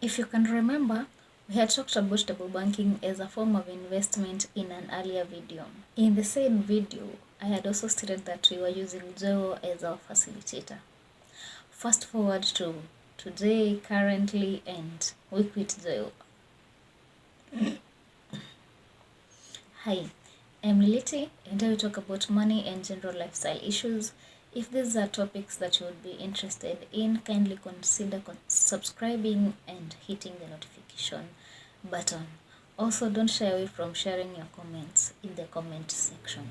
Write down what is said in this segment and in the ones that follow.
If you can remember, we had talked about table banking as a form of investment in an earlier video. In the same video, I had also stated that we were using Joywo as our facilitator. Fast forward to today, currently, and we quit Joywo. Hi, I'm Leleti, and I will talk about money and general lifestyle issues. If these are topics that you would be interested in, kindly consider subscribing and hitting the notification button. Also, don't shy away from sharing your comments in the comment section.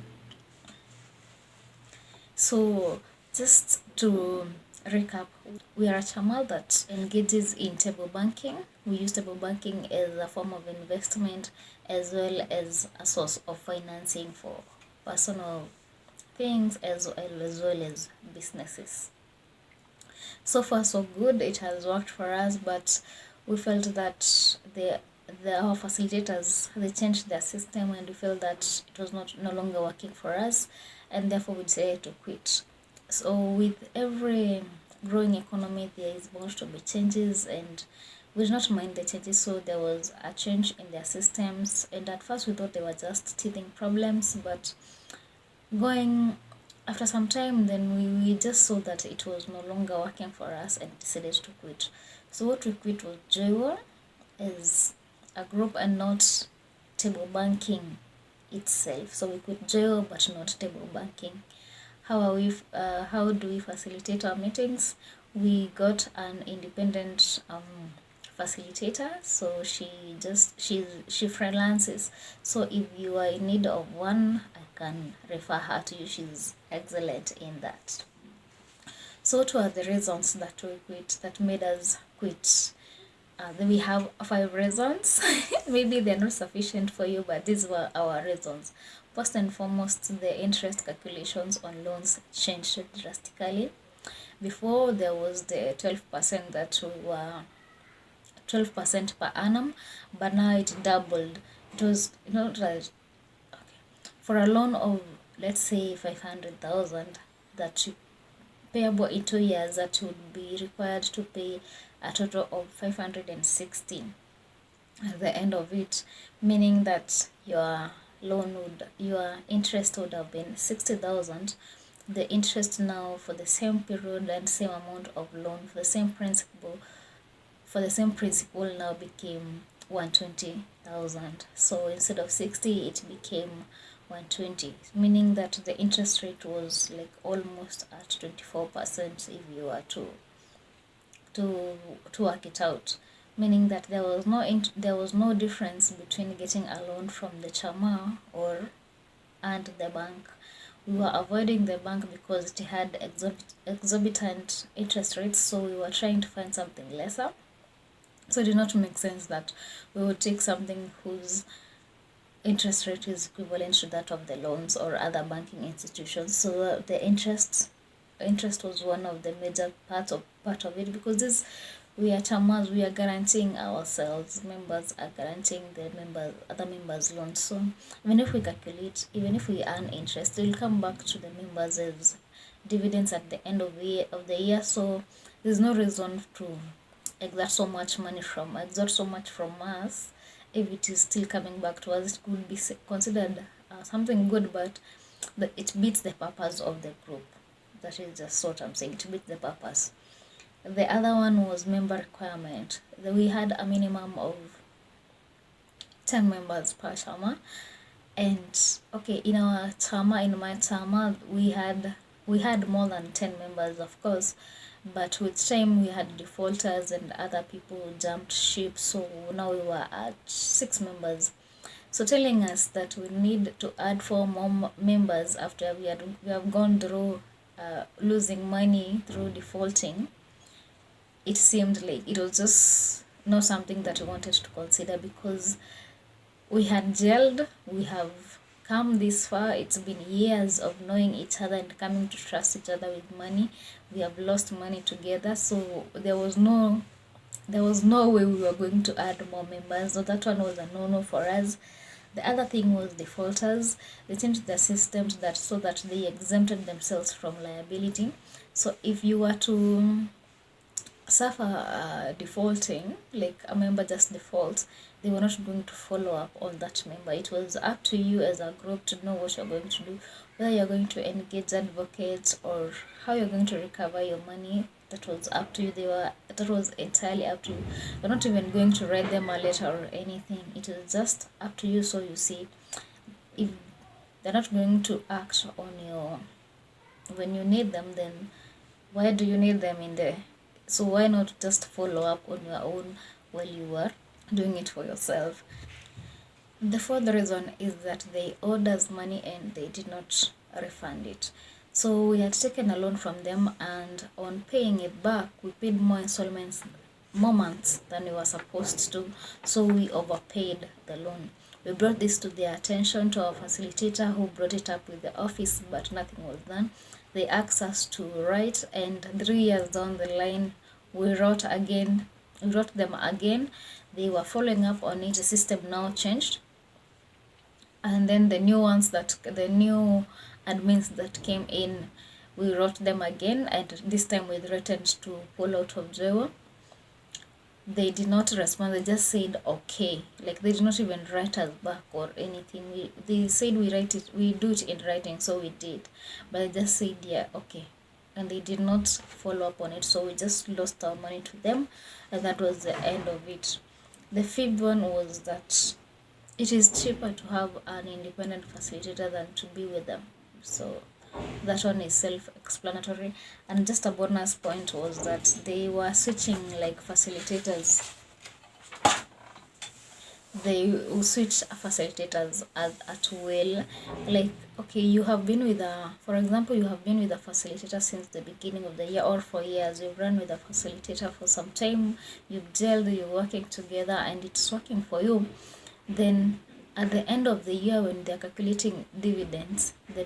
So, just to recap, we are a channel that engages in table banking. We use table banking as a form of investment as well as a source of financing for personal things as well as businesses. So far so good, it has worked for us, but we felt that our facilitators, they changed their system, and we felt that it was no longer working for us, and therefore we decided to quit. So with every growing economy, there is bound to be changes, and we did not mind the changes. So there was a change in their systems, and at first we thought they were just teething problems, but going after some time, then we just saw that it was no longer working for us and decided to quit. So what we quit was Joywo as a group and not table banking itself. So we quit Joywo but not table banking. How do we facilitate our meetings? We got an independent facilitator, so she freelances. So if you are in need of one, I can refer her to you. She's excellent in that. So what were the reasons that we quit, that made us quit? Then we have 5 reasons. Maybe they're not sufficient for you, but these were our reasons. First and foremost, the interest calculations on loans changed drastically. Before, there was the 12% that we were 12% per annum, but now it doubled. It was, for a loan of, let's say, 500,000 that you payable in 2 years, that would be required to pay a total of 560 at the end of it, meaning that your interest would have been 60,000. The interest now for the same period and same amount of loan for the same principal now became 120,000. So instead of 60, it became 120, meaning that the interest rate was like almost at 24% if you were to work it out, meaning that there was no difference between getting a loan from the chama and the bank. We were avoiding the bank because it had exorbitant interest rates, so we were trying to find something lesser. So it did not make sense that we would take something whose interest rate is equivalent to that of the loans or other banking institutions. So the interest was one of the major part of it, because we are chamas, we are guaranteeing ourselves, members are guaranteeing the other members' loans. So even if we calculate, even if we earn interest, it will come back to the members as dividends at the end of the year. So there's no reason to exert so much from us if it is still coming back to us. It could be considered something good, but it beats the purpose of the group. That is just what I'm saying. It beats the purpose. The other one was member requirement. We had a minimum of 10 members per chama, and okay, in my chama, we had more than 10 members, of course, but with time we had defaulters and other people jumped ship, so now we were at 6 members. So telling us that we need to add 4 more members after we have gone through losing money through defaulting, it seemed like it was just not something that we wanted to consider, because we had gelled, we have come this far. It's been years of knowing each other and coming to trust each other with money. We have lost money together, so there was no way we were going to add more members. So that one was a no for us. The other thing was defaulters. They changed their systems so that they exempted themselves from liability. So if you were to suffer defaulting, like a member just defaults, they were not going to follow up on that member. It was up to you as a group to know what you're going to do, whether you're going to engage advocates or how you're going to recover your money. That was up to you. That was entirely up to you. You're not even going to write them a letter or anything. It is just up to you. So you see, if they're not going to act on your when you need them, then why do you need them in there? So why not just follow up on your own while you are doing it for yourself? The fourth reason is that they owed us money and they did not refund it. So we had taken a loan from them, and on paying it back, we paid more installments, more months than we were supposed to. So we overpaid the loan. We brought this to their attention, to our facilitator, who brought it up with the office, but nothing was done. They asked us to write, and 3 years down the line, we wrote them again. They were following up on it. The system now changed, and then the new admins that came in, we wrote them again, and this time we threatened to pull out of Joywo. They did not respond. They just said okay. Like, they did not even write us back or anything. They said we do it in writing, so we did, but they just said yeah, okay, and they did not follow up on it. So we just lost our money to them, and that was the end of it. The fifth one was that it is cheaper to have an independent facilitator than to be with them. So that one is self-explanatory. And just a bonus point was that they were switching like facilitators. They will switch facilitators at will. Like, okay, you have been with for example, you have been with a facilitator since the beginning of the year, or for years. You've run with a facilitator for some time, you've gelled, you're working together, and it's working for you. Then at the end of the year, when they're calculating dividends, the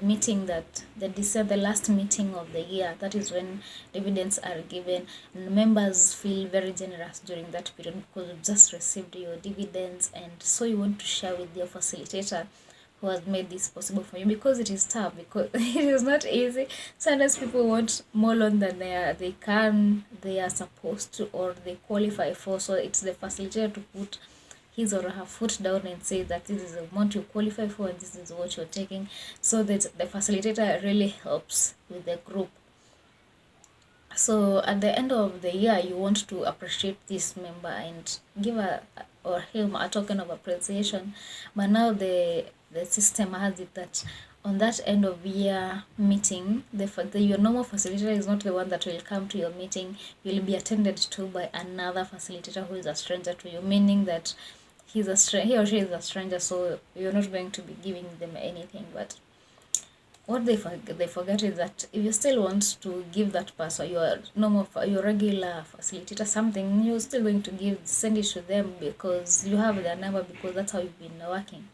last meeting of the year, that is when dividends are given, and members feel very generous during that period because you've just received your dividends, and so you want to share with your facilitator who has made this possible for you, because it is tough, because it is not easy. Sometimes people want more loan than they are supposed to, or they qualify for. So it's the facilitator to put his or her foot down and say that this is the amount you qualify for and this is what you're taking, so that the facilitator really helps with the group. So at the end of the year, you want to appreciate this member and give her or him a token of appreciation. But now the system has it that on that end of year meeting, your normal facilitator is not the one that will come to your meeting. You'll be attended to by another facilitator who is a stranger to you, meaning that he or she is a stranger, so you're not going to be giving them anything. But what they forget is that if you still want to give that person, your regular facilitator, something, you're still going to send it to them, because you have their number, because that's how you've been working.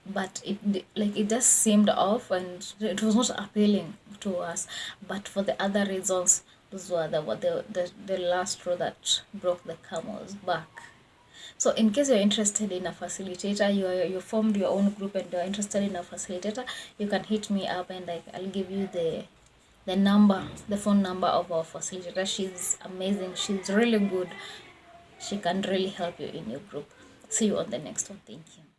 But it just seemed off, and it was not appealing to us. But for the other reasons, those were the last straw that broke the camel's back. So in case you're interested in a facilitator, you formed your own group and you're interested in a facilitator, you can hit me up, and I'll give you the phone number of our facilitator. She's amazing. She's really good. She can really help you in your group. See you on the next one. Thank you.